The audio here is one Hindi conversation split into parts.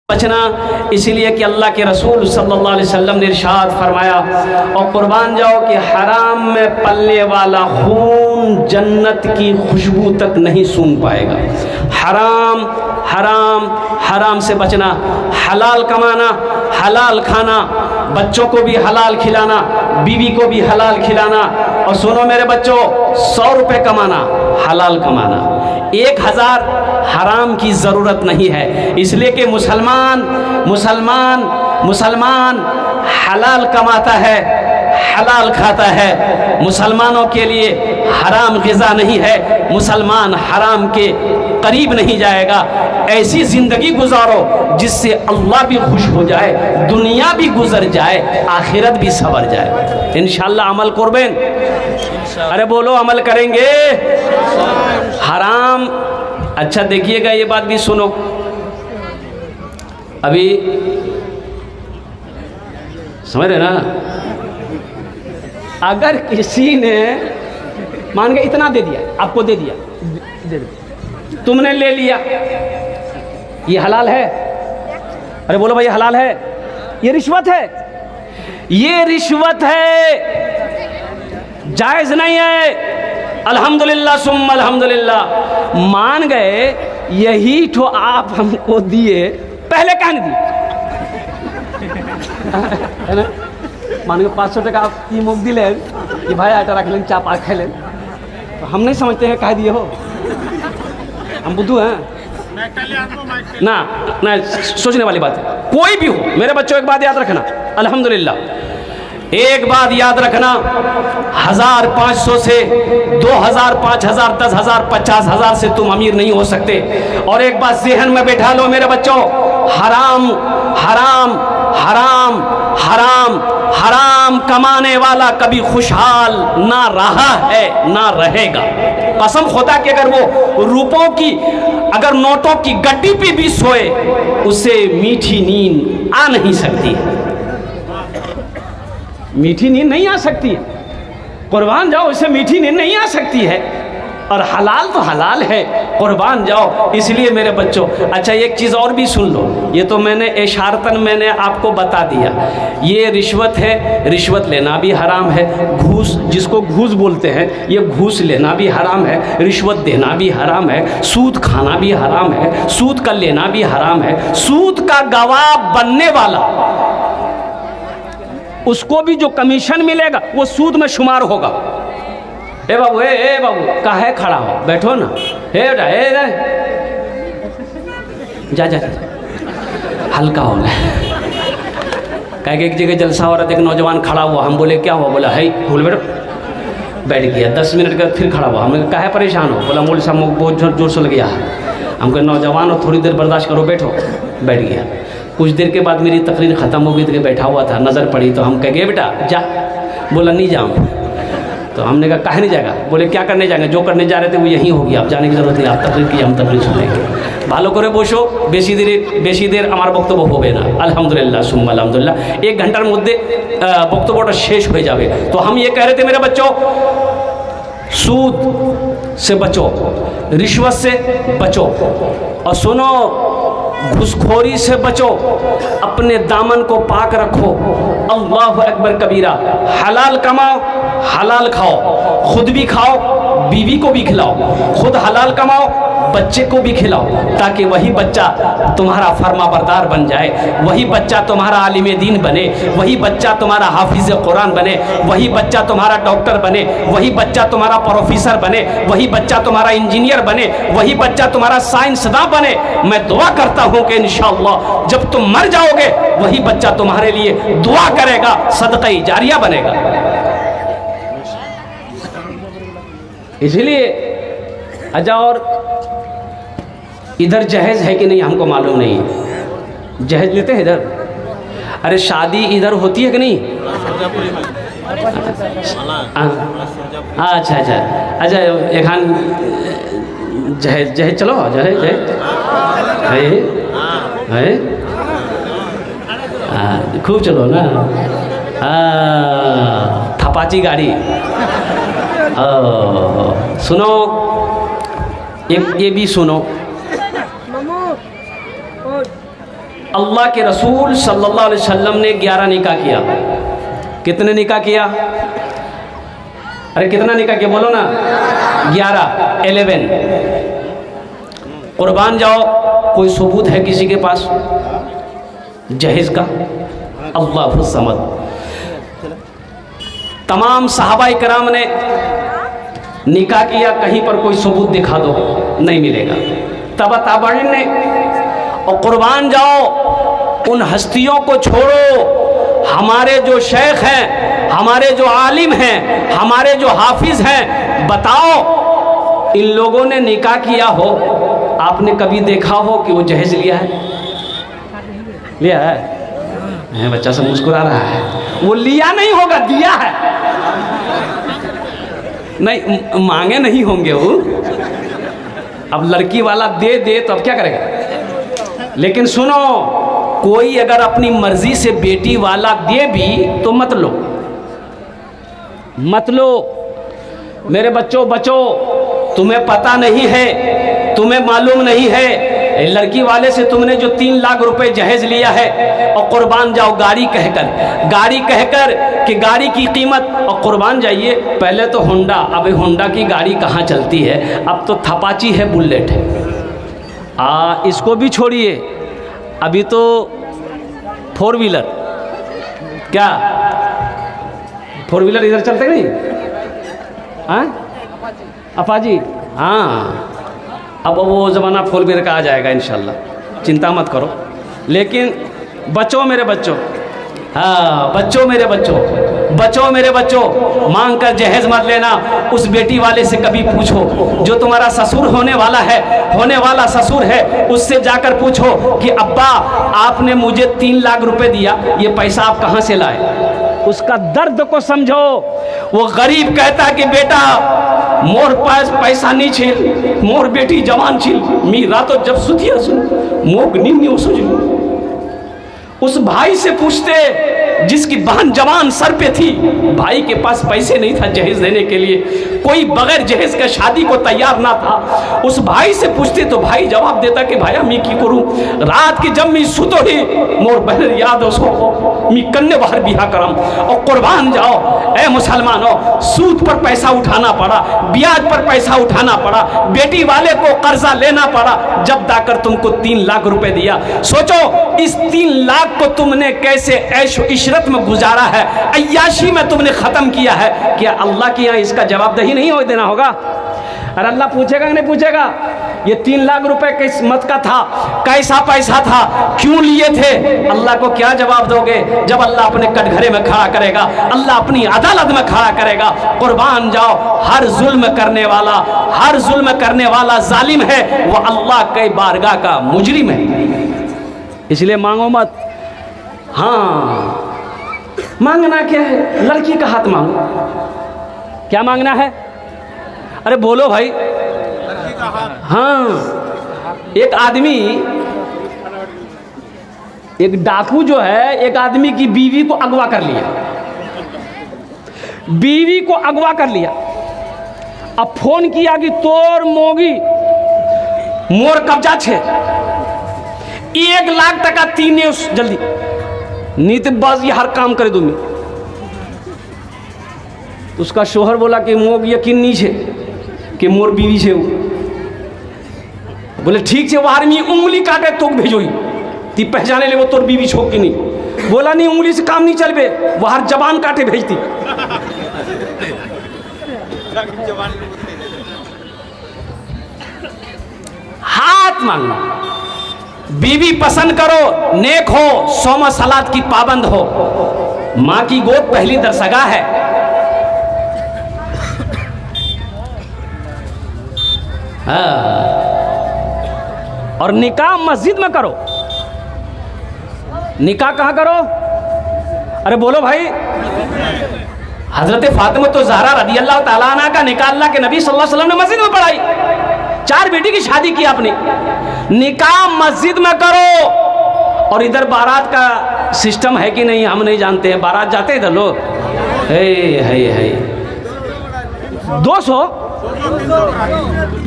बचना, इसलिए कि अल्लाह के रसूल सल्लल्लाहु अलैहि वसल्लम ने इरशाद फरमाया, और कुर्बान जाओ कि हराम में पलने वाला खून जन्नत की खुशबू तक नहीं सूंघ पाएगा। हराम हराम हराम से बचना, हलाल कमाना, हलाल खाना, बच्चों को भी हलाल खिलाना, बीवी को भी हलाल खिलाना। और सुनो मेरे बच्चों, 100 रुपये कमाना, हलाल कमाना, 1000 हराम की ज़रूरत नहीं है। इसलिए कि मुसलमान हलाल कमाता है, हलाल खाता है। मुसलमानों के लिए हराम ग़िज़ा नहीं है, मुसलमान हराम के करीब नहीं जाएगा। ऐसी ज़िंदगी गुजारो जिससे अल्लाह भी खुश हो जाए, दुनिया भी गुजर जाए, आखिरत भी सवर जाए। इंशाअल्लाह अमल करबेन। अरे बोलो, अमल करेंगे। हराम, अच्छा देखिएगा, ये बात भी सुनो। अभी समझ रहे ना, अगर किसी ने मान के इतना दे दिया, आपको दे दिया, दे दिया, तुमने ले लिया, ये हलाल है? अरे बोलो भाई, हलाल है? ये रिश्वत है, ये रिश्वत है, जायज नहीं है। अल्हम्दुलिल्लाह सुम्मा अल्हम्दुलिल्लाह, मान गए, यही तो आप हमको दिए, पहले कहाँ नहीं दिए? है ना, मान के 500 टका आप की मुख दिले कि भाई आटा रख लें, चा पा खेलें, तो हम नहीं समझते हैं कह दिए हो, हम बुद्धू हैं ना। ना सोचने वाली बात है। कोई भी हो मेरे बच्चों, एक बात याद रखना, अल्हम्दुलिल्लाह एक बात याद रखना, 1500 से 2000, 5000, 10,000, 50,000 से तुम अमीर नहीं हो सकते। और एक बात ज़हन में बैठा लो मेरे बच्चों, हराम हराम हराम हराम हराम कमाने वाला कभी खुशहाल ना रहा है ना रहेगा। कसम खुदा कि अगर वो रुपयों की, अगर नोटों की गड्डी पे भी सोए, उसे मीठी नींद आ नहीं सकती, मीठी नींद नहीं आ सकती है। कुर्बान जाओ, उसे मीठी नींद नहीं आ सकती है। और हलाल तो हलाल है, कुर्बान जाओ। इसलिए मेरे बच्चों, अच्छा एक चीज़ और भी सुन लो, ये तो मैंने इशारतन मैंने आपको बता दिया, ये रिश्वत है, रिश्वत लेना भी हराम है। घूस, जिसको घूस बोलते हैं, ये घूस लेना भी हराम है, रिश्वत देना भी हराम है, सूद खाना भी हराम है, सूद का लेना भी हराम है। सूद का गवाह बनने वाला, उसको भी जो कमीशन मिलेगा वो सूद में शुमार होगा। ए बाबू, ए बाबू, काहे खड़ा हो, बैठो ना, हे बेटा, जा जा, हल्का हो गया। कह के एक जगह जलसा हो रहा था, एक नौजवान खड़ा हुआ, हम बोले क्या हुआ? बोला है, बोले बेटा, बैठ गया। 10 मिनट का फिर खड़ा हुआ, हमने कहा काहे परेशान हो? बोला मौलवी साहब मुझे बहुत जोर से लग गया है। हम कहे नौजवान हो, थोड़ी देर बर्दाश्त करो, बैठो। बैठ गया। कुछ देर के बाद मेरी तकरीर ख़त्म हो गई तो बैठा हुआ था, नज़र पड़ी तो हम कह गए बेटा जा। बोला नहीं जाऊँ। तो हमने कहा काहे नहीं जाएगा? बोले क्या करने जाएंगे, जो करने जा रहे थे वो यहीं हो गया, आप जाने की ज़रूरत नहीं, आप तकरीर की, हम तकरीर सुनेंगे। ভালো করে বসো, বেশি দের আমার বক্তব্য হবে না। আলহামদুলিল্লাহ সুম্মা আলহামদুলিল্লাহ, 1 ঘন্টার মধ্যে বক্তব্যটা শেষ হয়ে যাবে। तो हम ये कह रहे थे मेरे बच्चों, सूद से बचो, रिश्वत से बचो, और सुनो, घूसखोरी से बचो, अपने दामन को पाक रखो। अल्लाह अकबर कबीरा। हलाल कमाओ, हलाल खाओ, खुद भी खाओ, बीवी को भी खिलाओ, खुद हलाल कमाओ, बच्चे को भी खिलाओ, ताकि वही बच्चा तुम्हारा फर्मा बरदार बन जाए, वही बच्चा तुम्हारा आलिम दीन बने, वही बच्चा तुम्हारा हाफिज कुरान बने, वही बच्चा तुम्हारा डॉक्टर बने, वही बच्चा तुम्हारा प्रोफेसर बने, वही बच्चा तुम्हारा इंजीनियर बने, वही बच्चा तुम्हारा साइंसदान बने। मैं दुआ करता हूँ कि इंशाअल्लाह जब तुम मर जाओगे, वही बच्चा तुम्हारे लिए दुआ करेगा, सदका जारिया बनेगा। इसलिए अच्छा, और इधर जहेज है कि नहीं हमको मालूम नहीं है। जहेज लेते हैं इधर? अरे शादी इधर होती है कि नहीं? अच्छा अच्छा अच्छा, एखान जहेज चलो, जहेज है खूब चलो ना, थपाची गाड़ी। सुनो, एक ये भी सुनो, अल्लाह के रसूल सल्लल्लाहु अलैहि वसल्लम ने 11 निकाह किया। कितने निकाह किया? अरे कितना निकाह किया बोलो ना? 11 कुर्बान जाओ, कोई सबूत है किसी के पास जहेज का? अल्लाह समद। तमाम सहाबा इकराम ने निकाह किया, कहीं पर कोई सबूत दिखा दो, नहीं मिलेगा। तबा ताबईन ने। और कुर्बान जाओ, उन हस्तियों को छोड़ो, हमारे जो शेख हैं, हमारे जो आलिम हैं, हमारे जो हाफिज हैं, बताओ इन लोगों ने निकाह किया हो, आपने कभी देखा हो कि वो जहेज लिया है? लिया है? बच्चा सब मुस्कुरा रहा है। वो लिया नहीं होगा, दिया है। नहीं, मांगे नहीं होंगे वो। अब लड़की वाला दे दे तो अब क्या करेगा? लेकिन सुनो, कोई अगर अपनी मर्जी से बेटी वाला दे भी तो मत लो, मत लो। मेरे बच्चों, बचो, तुम्हें पता नहीं है, तुम्हें मालूम नहीं है, लड़की वाले से तुमने जो 3 लाख रुपए जहेज लिया है, और कुर्बान जाओ गाड़ी कहकर कि गाड़ी की कीमत, और कुर्बान जाइए। पहले तो होंडा, अब होंडा की गाड़ी कहाँ चलती है, अब तो थपाची है, बुलेट है। इसको भी छोड़िए, अभी तो 4 व्हीलर, क्या 4 व्हीलर इधर चलते नहीं? हाँ, अपाजी। हाँ, अब वो ज़माना 4 व्हीलर का आ जाएगा इंशाल्लाह, चिंता मत करो। लेकिन बच्चों, मेरे बच्चों, हाँ बच्चों, मेरे बच्चों, बच्चों मेरे बच्चों, मांग कर जहेज मत लेना। उस बेटी वाले से कभी पूछो, जो तुम्हारा ससुर होने वाला ससुर है, उससे जाकर पूछो कि अब्बा आपने मुझे 3 लाख रुपए दिया, ये पैसा आप कहाँ से लाए? उसका दर्द को समझो। वो गरीब कहता कि बेटा मोर पास पैसा नहीं छील, मोर बेटी जवान छील, मी रातों जब सुतिया सुन मोक नींद हो सुझ। उस भाई से पूछते जिसकी बहन जवान सर पे थी, भाई के पास पैसे नहीं था जहेज देने के लिए, कोई बगैर जहेज का शादी को तैयार ना था। उस भाई से पूछते तो भाई जवाब देता कि भाया मी की करूं, रात की जब मी सुतो ही मोर बहन याद हो सो मी कन्ने बाहर बिहा करम। और कुर्बान जाओ ए मुसलमानों, सूद पर पैसा उठाना पड़ा, ब्याज पर पैसा उठाना पड़ा, बेटी वाले को कर्जा लेना पड़ा, जब दाकर तुमको 3 लाख रुपए दिया। सोचो इस 3 लाख को तुमने कैसे ऐश इशरत में गुजारा है, अय्याशी में तुमने खत्म किया है। क्या अल्लाह के यहाँ इसका जवाबदेही नहीं हो देना होगा? अरे अल्लाह पूछेगा कि नहीं पूछेगा? ये 3 लाख रुपए किस मत का था, कैसा पैसा था, क्यों लिए थे? अल्लाह को क्या जवाब दोगे जब अल्लाह अपने कटघरे में खड़ा करेगा, अल्लाह अपनी अदालत में खड़ा करेगा? कुर्बान जाओ, हर जुल्म करने वाला जालिम है, वो अल्लाह के बारगाह का मुजरिम है। इसलिए मांगो मत। हाँ, मांगना क्या है? लड़की का हाथ मांगो। क्या मांगना है? अरे बोलो भाई। हाँ, एक आदमी, एक डाकू जो है, एक आदमी की बीवी को अगवा कर लिया, बीवी को अगवा कर लिया। अब फोन किया कि तोर मोगी मोर कब्जा छे, 1 लाख टका 3 जल्दी नीति बस ये हर काम करे दूंगी। उसका शोहर बोला कि मोग यकीन नहीं छे कि मोर बीवी छे। बोले ठीक है, वो आदमी उंगली काटे तो भेजो ती पहचाने ले वो तोर बीवी छो कि नहीं। बोला नहीं, उंगली से काम नहीं चलबे, वो हर जबान काटे भेजती। हाथ मांगना, बीवी पसंद करो, नेक हो, सोमा सलात की पाबंद हो, मां की गोद पहली दरसगा है। और निकाह मस्जिद में करो। निकाह कहां करो? अरे बोलो भाई। हजरत फातिमा तो ज़हरा रदी अल्लाह ताला अन्हा का निकाह अल्लाह के नबी सल्लल्लाहु अलैहि वसल्लम ने मस्जिद में पढ़ाई। 4 बेटी की शादी की आपने, निकाह मस्जिद में करो। और इधर बारात का सिस्टम है कि नहीं हम नहीं जानते हैं, बारात जाते हैं इधर लोग, है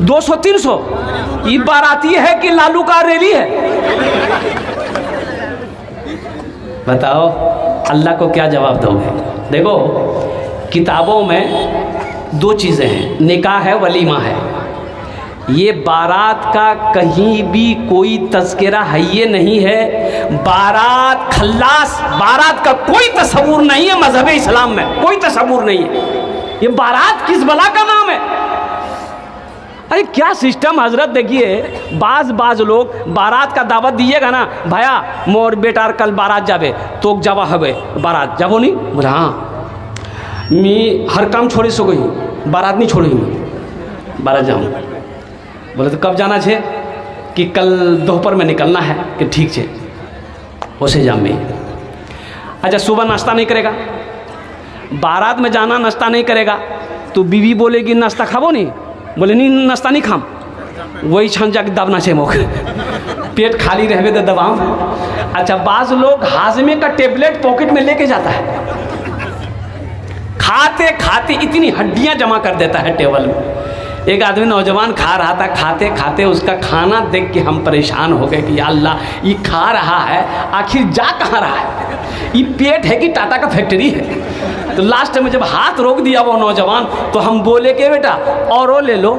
200 300 ये बाराती है कि लालू का रैली है? बताओ अल्लाह को क्या जवाब दोगे? देखो किताबों में दो चीज़ें हैं, निकाह है, वलीमा है। ये बारात का कहीं भी कोई तज़किरा है ये नहीं है। बारात खल्लास, बारात का कोई तस्वुर नहीं है मज़हब इस्लाम में, कोई तस्वुर नहीं है। ये बारात किस बला का नाम है? अरे क्या सिस्टम हजरत। देखिए बाज लोग बारात का दावत दिएगा ना, भैया मोर बेटार कल बारात जाबे तो जावा हवे बारात जाबो नहीं? बोले हाँ मैं हर काम छोड़ी सो गई, बारात नहीं छोड़ी, मैं बारात जाऊँ। बोले तो कब जाना छे? कि कल दोपहर में निकलना है। कि ठीक छे उसे जाम में। अच्छा सुबह नाश्ता नहीं करेगा, बारात में जाना नाश्ता नहीं करेगा तो बीवी बोलेगी नाश्ता खाबो नहीं? बोले नहीं नाश्ता नहीं खाम। वही छन जाके दबना छे मोक पेट खाली रहवे तो दबाम। अच्छा बाज लोग हाजमे का टेबलेट पॉकेट में लेके जाता है, खाते खाते इतनी हड्डियां जमा कर देता है टेबल में। एक आदमी नौजवान खा रहा था, खाते खाते उसका खाना देख के हम परेशान हो गए कि या अल्लाह ये खा रहा है आखिर जा कहाँ रहा है, ये पेट है कि टाटा का फैक्ट्री है। तो लास्ट में जब हाथ रोक दिया वो नौजवान तो हम बोले कि बेटा और ले लो।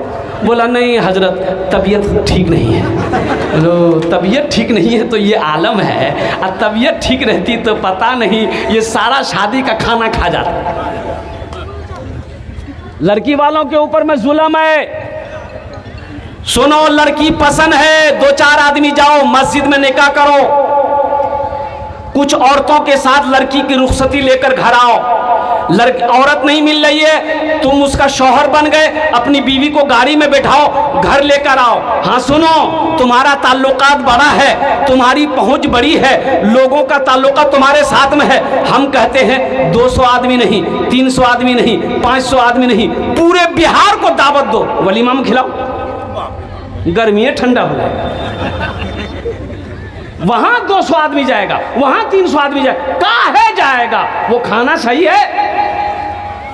बोला नहीं हजरत तबीयत ठीक नहीं है। लो तबीयत ठीक नहीं है तो ये आलम है, और तबीयत ठीक रहती तो पता नहीं ये सारा शादी का खाना खा जाता। लड़की वालों के ऊपर में जुल्म है। सुनो लड़की पसंद है, दो चार आदमी जाओ मस्जिद में निकाह करो, कुछ औरतों के साथ लड़की की रुखसती लेकर घर आओ। लड़की औरत नहीं मिल रही है, तुम उसका शौहर बन गए, अपनी बीवी को गाड़ी में बैठाओ घर लेकर आओ। हाँ सुनो तुम्हारा ताल्लुकात बड़ा है, तुम्हारी पहुंच बड़ी है, लोगों का ताल्लुकात तुम्हारे साथ में है। हम कहते हैं 200 आदमी नहीं, 300 आदमी नहीं, 500 आदमी नहीं, पूरे बिहार को दावत दो, वलीमा में खिलाओ, गर्मी है ठंडा हो जाए। वहां 200 आदमी जाएगा, वहां 300 आदमी जाएगा, काहे जाएगा? वो खाना सही है?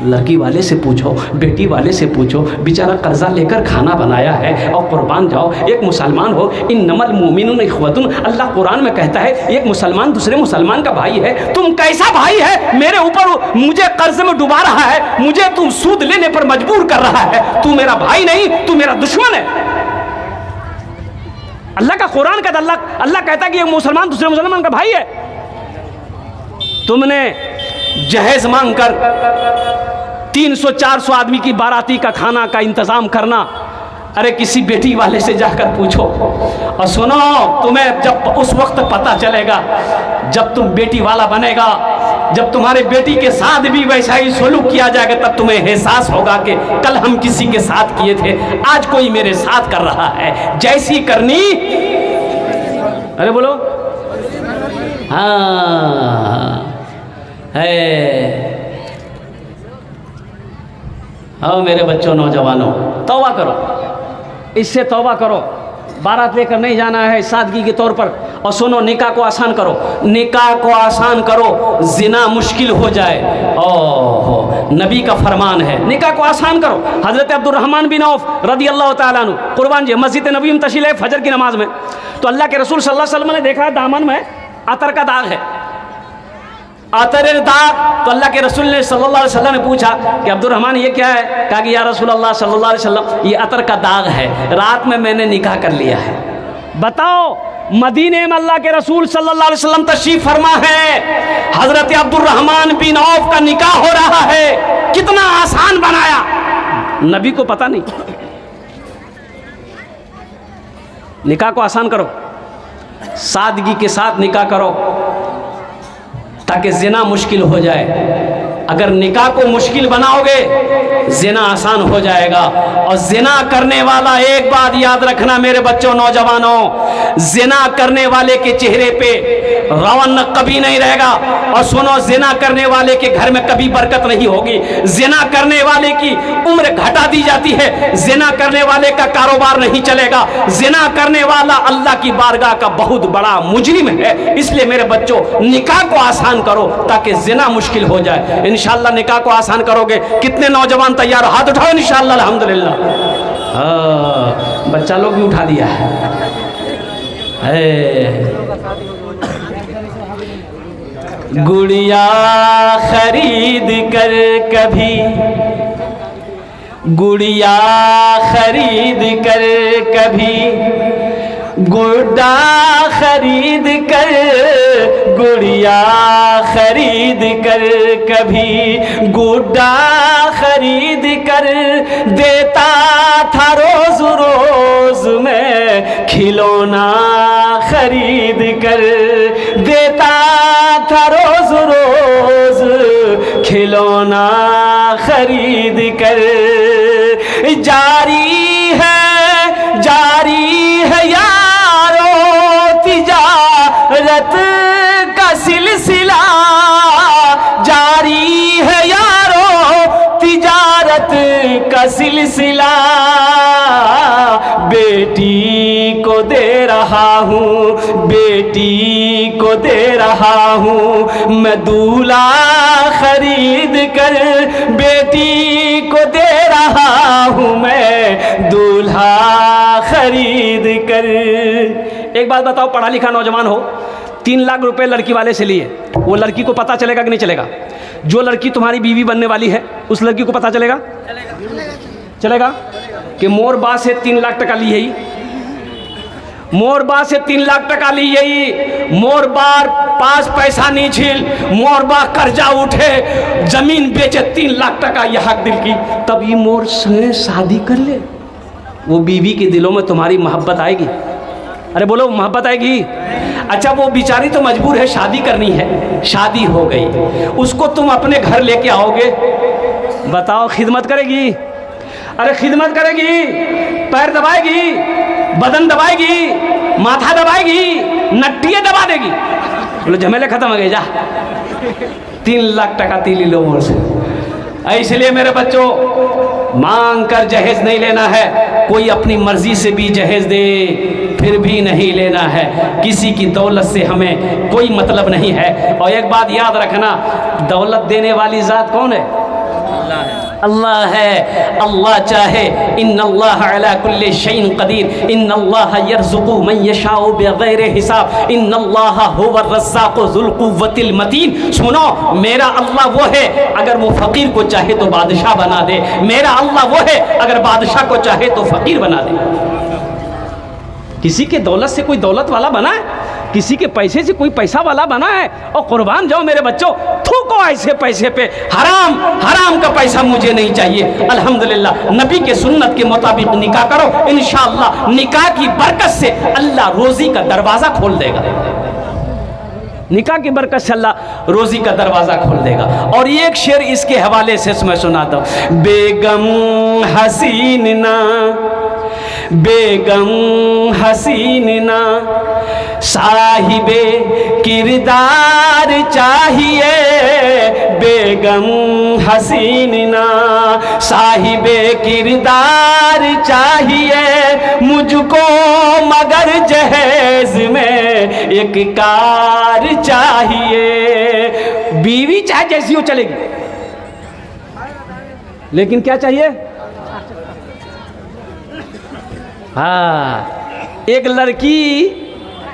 लड़की वाले से पूछो, बेटी वाले से पूछो, बेचारा कर्जा लेकर खाना बनाया है और कुर्बान जाओ। एक मुसलमान हो, इन्नमल मुमिनून इख्वतुन, अल्लाह कुरान में कहता है एक मुसलमान दूसरे मुसलमान का भाई है। तुम कैसा भाई है? मेरे ऊपर मुझे कर्ज में डुबा रहा है, मुझे तुम सूद लेने पर मजबूर कर रहा है, तू मेरा भाई नहीं, तू मेरा दुश्मन है। अल्लाह का कुरान का अल्लाह कहता है कि एक मुसलमान दूसरे मुसलमान का भाई है। तुमने जहेज मांगकर 300-400 आदमी की बाराती का खाना का इंतजाम करना, अरे किसी बेटी वाले से जाकर पूछो। और सुनो तुम्हें जब उस वक्त पता चलेगा जब तुम बेटी वाला बनेगा, जब तुम्हारे बेटी के साथ भी वैसा ही सलूक किया जाएगा, तब तुम्हें एहसास होगा कि कल हम किसी के साथ किए थे, आज कोई मेरे साथ कर रहा है, जैसी करनी। अरे बोलो हाँ है। आओ मेरे बच्चों नौजवानों तौबा करो, इससे तौबा करो। बारात लेकर नहीं जाना है सादगी के तौर पर। और सुनो निकाह को आसान करो, निकाह को आसान करो, जिना मुश्किल हो जाए। ओह नबी का फरमान है निकाह को आसान करो। हजरत अब्दुर्रहमान बिन औफ रदी अल्लाह तआला अन्हु कुर्बान जी मस्जिद नबी में तशरीफ लाए फजर की नमाज में, तो अल्लाह के रसूल सल्लल्लाहु अलैहि वसल्लम ने देखा दामन में अतर का दाग है, अतर दाग। तो अल्लाह के रसूल ने सल्लल्लाहु अलैहि वसल्लम ने पूछा कि अब्दुर्रहमान ये क्या है? कहा कि या रसूल अल्लाह सल्लल्लाहु अलैहि वसल्लम ये अतर का दाग है, रात में मैंने निकाह कर लिया है। बताओ मदीने में अल्लाह के रसूल सल्लल्लाहु अलैहि वसल्लम तशरीफ फरमा है, हजरत अब्दुर्रहमान बिन औफ का निकाह हो रहा है, कितना आसान बनाया, नबी को पता नहीं। निकाह को आसान करो, सादगी के साथ निकाह करो ताकि जिना मुश्किल हो जाए। अगर निकाह को मुश्किल बनाओगे जिना आसान हो जाएगा। और जिना करने वाला, एक बात याद रखना मेरे बच्चों नौजवानों, जिना करने वाले के चेहरे पे रौनक कभी नहीं रहेगा। और सुनो जिना करने वाले के घर में कभी बरकत नहीं होगी। जिना करने वाले की उम्र घटा दी जाती है, जिना करने वाले का कारोबार नहीं चलेगा। जिना करने वाला अल्लाह की बारगाह का बहुत बड़ा मुजरिम है। इसलिए मेरे बच्चों निकाह को आसान करो ताकि जिना मुश्किल हो जाए। इंशाअल्लाह निकाह को आसान करोगे। कितने नौजवान तैयार? हाथ उठाओ इंशाअल्लाह अल्हम्दुलिल्लाह। बच्चा लोग भी उठा दिया है। गुड़िया खरीद कर कभी, गुड़िया खरीद कर कभी, गुड्डा खरीद कर, गुड़िया खरीद कर कभी, गुड्डा खरीद कर देता था रोज रोज में, खिलौना खरीद कर देता था रोज रोज, खिलौना खरीद कर। जारी है यारो तिजारत का सिलसिला, जारी है यारो तिजारत का सिलसिला, बेटी को दे रहा हूँ, बेटी को दे रहा हूँ मैं दूल्हा खरीद कर, बेटी को दे रहा हूँ मैं दूल्हा खरीद कर। एक बात बताओ, पढ़ा लिखा नौजवान हो, 3 लाख रुपए लड़की वाले से लिए, वो लड़की को पता चलेगा कि नहीं चलेगा? जो लड़की तुम्हारी बीवी बनने वाली है उस लड़की को पता चलेगा? चलेगा कि मोर बा से 3 लाख टका ली है, मोर बा से 3 लाख टका ली है, मोर बार पास पैसा नहीं छील, मोर बा कर्जा उठे, जमीन बेचे 3 लाख टका यह हक दिल की, तब ये मोर से शादी कर ले, वो बीवी के दिलों में तुम्हारी मोहब्बत आएगी? अरे बोलो, मोहब्बत आएगी? अच्छा, वो बेचारी तो मजबूर है, शादी करनी है, शादी हो गई, उसको तुम अपने घर लेके आओगे, बताओ खिदमत करेगी? अरे खिदमत करेगी, पैर दबाएगी, बदन दबाएगी, माथा दबाएगी, नट्टियाँ दबा देगी? बोलो झमेले खत्म हो गए, जा 3 लाख टका तीली लो मोर से। इसलिए मेरे बच्चों, मांग कर जहेज नहीं लेना है, कोई अपनी मर्जी से भी जहेज दे फिर भी नहीं लेना है, किसी की दौलत से हमें कोई मतलब नहीं है। और एक बात याद रखना, दौलत देने वाली ज़ात कौन है? अल्लाह है, अल्लाह है। अल्लाह चाहे, इन्नल्लाह अला कुल्ली शैइन कदीर, इन्नल्लाह यर्ज़ुक़ु मन यशाउ बिग़ैरि हिसाब, इन्नल्लाह हुवर रज़्ज़ाक़ु ज़ुल क़ुव्वतिल मतीन। सुनो, मेरा अल्लाह वो है अगर वो फ़कीर को चाहे तो बादशाह बना दे, मेरा अल्लाह वो है अगर बादशाह को चाहे तो फ़कीर बना दे। किसी के दौलत से कोई दौलत वाला बना है, किसी के पैसे से कोई पैसा वाला बना है? और कुर्बान जाओ मेरे बच्चों, थूको ऐसे पैसे पे, हराम हराम का पैसा मुझे नहीं चाहिए। अल्हम्दुलिल्लाह, नबी के सुन्नत के मुताबिक निकाह करो, इंशाअल्लाह निकाह की बरकत से अल्लाह रोजी का दरवाजा खोल देगा, निकाह की बरकत से अल्लाह रोजी का दरवाजा खोल देगा। और एक शेर इसके हवाले से मैं सुनाता हूँ, बेगम हसीन ना, बेगम हसीन ना, साहिबे किरदार चाहिए, बेगम हसीन ना, साहिबे किरदार चाहिए मुझको, मगर जहेज में एक कार चाहिए। बीवी चाहे जैसी हो चलेगी, लेकिन क्या चाहिए? हाँ, एक लड़की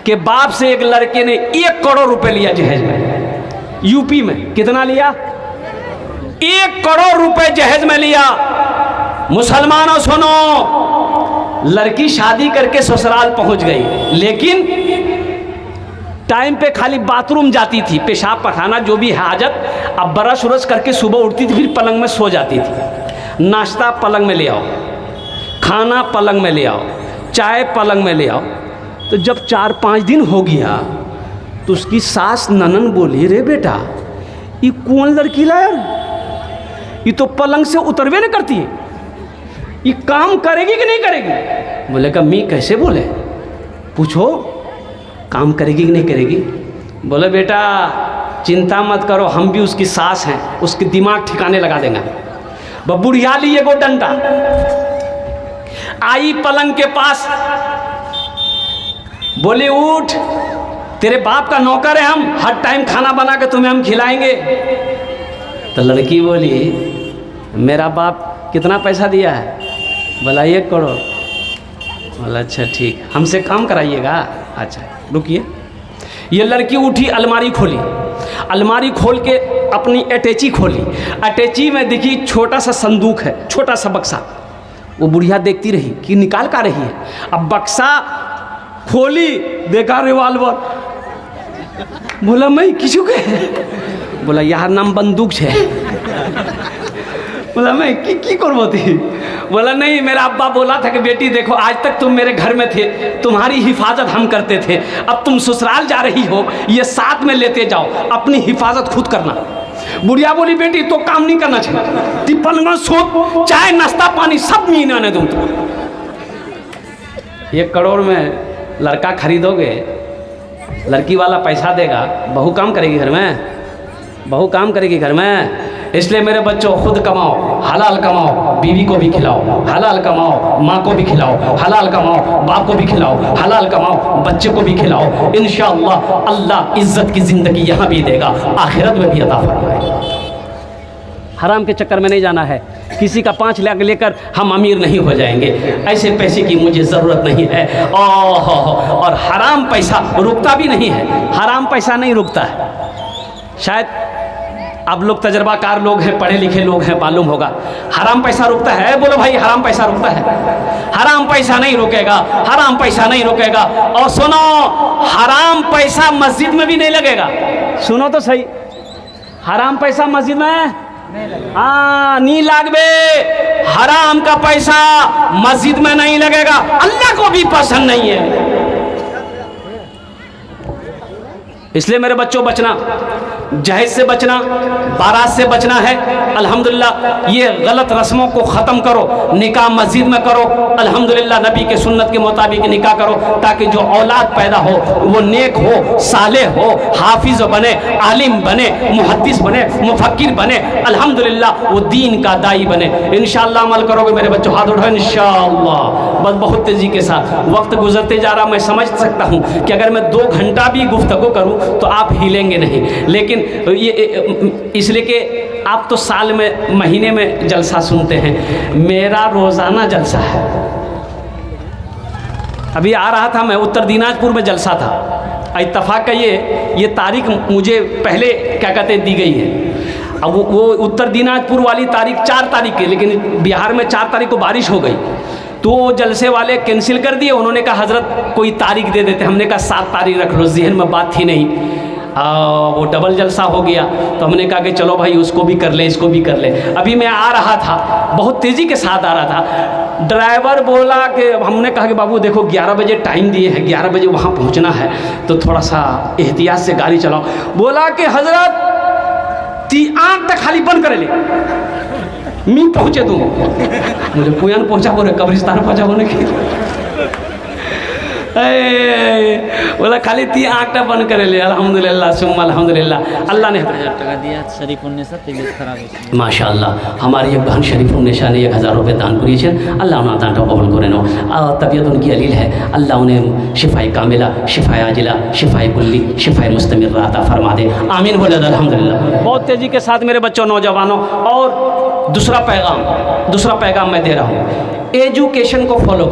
के बाप से एक लड़के ने 1 करोड़ रुपए लिया जहेज में, यूपी में कितना लिया? 1 करोड़ रुपए जहेज में लिया। मुसलमानों सुनो, लड़की शादी करके ससुराल पहुंच गई, लेकिन टाइम पे खाली बाथरूम जाती थी, पेशाब पखाना जो भी हाजत, अब ब्रश उरश करके सुबह उठती थी, फिर पलंग में सो जाती थी। नाश्ता पलंग में ले आओ, खाना पलंग में ले आओ, चाय पलंग में ले आओ। तो जब 4-5 दिन हो गया तो उसकी सास ननन बोली, रे बेटा ये कौन लड़की ला यार, ये तो पलंग से उतरवे नहीं करती है, ये काम करेगी कि नहीं करेगी? बोले का मी कैसे बोले, पूछो काम करेगी कि नहीं करेगी? बोले बेटा चिंता मत करो, हम भी उसकी सास हैं, उसके दिमाग ठिकाने लगा देंगे। बुढ़िया ली एगो डंडा, आई पलंग के पास, बोले उठ, तेरे बाप का नौकर है हम, हर टाइम खाना बना के तुम्हें हम खिलाएंगे। तो लड़की बोली, मेरा बाप कितना पैसा दिया है? बोला 1 करोड़। बोला अच्छा ठीक, हमसे काम कराइएगा। अच्छा रुकिए। ये लड़की उठी, अलमारी खोली, अलमारी खोल के अपनी अटैची खोली, अटैची में देखी छोटा सा संदूक है, छोटा सा बक्सा। वो बुढ़िया देखती रही कि निकाल का रही है। अब बक्सा खोली, देखा रिवॉल्वर। बोला मैं किसू के? बोला यार नाम बंदूक है। बोला मैं की करबो थी? बोला नहीं, मेरा अब्बा बोला था कि बेटी देखो आज तक तुम मेरे घर में थे, तुम्हारी हिफाजत हम करते थे, अब तुम ससुराल जा रही हो, ये साथ में लेते जाओ, अपनी हिफाजत खुद करना। बुढ़िया बोली बेटी तो काम नहीं करना चाहिए, टिप्पण सोच चाय नाश्ता पानी सब मीना ने दूँ। 1 करोड़ में लड़का खरीदोगे, लड़की वाला पैसा देगा, बहू काम करेगी घर में, बहू काम करेगी घर में। इसलिए मेरे बच्चों खुद कमाओ, हलाल कमाओ, बीवी को भी खिलाओ, हलाल कमाओ, माँ को भी खिलाओ, हलाल कमाओ, बाप को भी खिलाओ, हलाल कमाओ, बच्चे को भी खिलाओ। इंशाअल्लाह अल्लाह इज्जत की ज़िंदगी यहाँ भी देगा, आखिरत में भी अता फरमाएगा। हराम के चक्कर में नहीं जाना है। किसी का 5 लाख लेकर हम अमीर नहीं हो जाएंगे, ऐसे पैसे की मुझे ज़रूरत नहीं है। और हराम पैसा रुकता भी नहीं है, हराम पैसा नहीं रुकता है। शायद अब लोग तजर्बाकार लोग हैं, पढ़े लिखे लोग हैं, मालूम होगा। हराम पैसा रुकता है? बोलो भाई, हराम पैसा रुकता है? हराम पैसा नहीं रुकेगा, हराम पैसा नहीं रुकेगा। और सुनो, हराम पैसा मस्जिद में भी नहीं लगेगा। सुनो तो सही, हराम पैसा मस्जिद में नहीं लागबे। हराम का पैसा मस्जिद में नहीं लगेगा, अल्लाह को भी पसंद नहीं है। इसलिए मेरे बच्चों बचना, जहेज से बचना, बारात से बचना है। अल्हम्दुलिल्लाह ये गलत रस्मों को ख़त्म करो, निकाह मस्जिद में करो। अल्हम्दुलिल्लाह नबी के सुन्नत के मुताबिक निकाह करो, ताकि जो औलाद पैदा हो वो नेक हो, सालेह हो, हाफिज बने, आलिम बने, मुहद्दिस बने, मुफक्किर बने। अल्हम्दुलिल्लाह वो दीन का दाई बने। इंशाअल्लाह अमल करोगे मेरे बच्चों, हाथ उठाओ इंशाअल्लाह। बस बहुत तेज़ी के साथ वक्त गुजरते जा रहा, मैं समझ सकता हूँ कि अगर मैं 2 घंटा भी गुफ्तगू करूँ तो आप हिलेंगे नहीं, लेकिन ये इसलिए कि आप तो साल में, महीने में जलसा सुनते हैं, मेरा रोज़ाना जलसा है। अभी आ रहा था मैं, उत्तर दिनाजपुर में जलसा था। इत्तफाक का ये तारीख मुझे पहले क्या कहते दी गई है। अब वो उत्तर दिनाजपुर वाली तारीख 4 तारीख की, लेकिन बिहार में 4 तारीख को बारिश हो गई, तो जलसे वाले कैंसिल कर दिए। उन्होंने कहा हज़रत कोई तारीख दे देते। हमने कहा 7 तारीख रख लो, जहन में बात थी नहीं। वो डबल जलसा हो गया, तो हमने कहा कि चलो भाई उसको भी कर ले, इसको भी कर ले। अभी मैं आ रहा था, बहुत तेज़ी के साथ आ रहा था। ड्राइवर बोला कि, हमने कहा कि बाबू देखो 11 बजे टाइम दिए हैं, 11 बजे वहाँ पहुँचना है, तो थोड़ा सा एहतियात से गाड़ी चलाओ। बोला कि हज़रत आँख तक खाली बंद कर ले, मी पहुँचे तुम। मुझे पुयान पहुँचा, बोले कब्रिस्तान पहुँचा होने की। बोला खाली 3 आँखटा बंद करे ले। अल्हम्दुलिल्लाह सुम्मा अल्हम्दुलिल्लाह। अल्लाह ने 1000 टाका दिया। शरीफ उन्नेसा तबीयत खराब है माशाअल्लाह। हमारी एक बहन शरीफ उन्नेसा ने 1000 रुपये दान करिए। अल्लाह उन्हें दान कबूल करे नो। तबीयत उनकी अलील है, अल्लाह उन्हें शिफाए कामिला, शिफाए आजिला, शिफाए कुल्ली, शिफाए मुस्तमिर अता फरमा दे। आमीन बोले अल्हम्दुलिल्लाह। बहुत तेज़ी के साथ मेरे बच्चों, नौजवानों, और दूसरा पैगाम मैं दे रहा हूँ, एजुकेशन को फॉलो करो।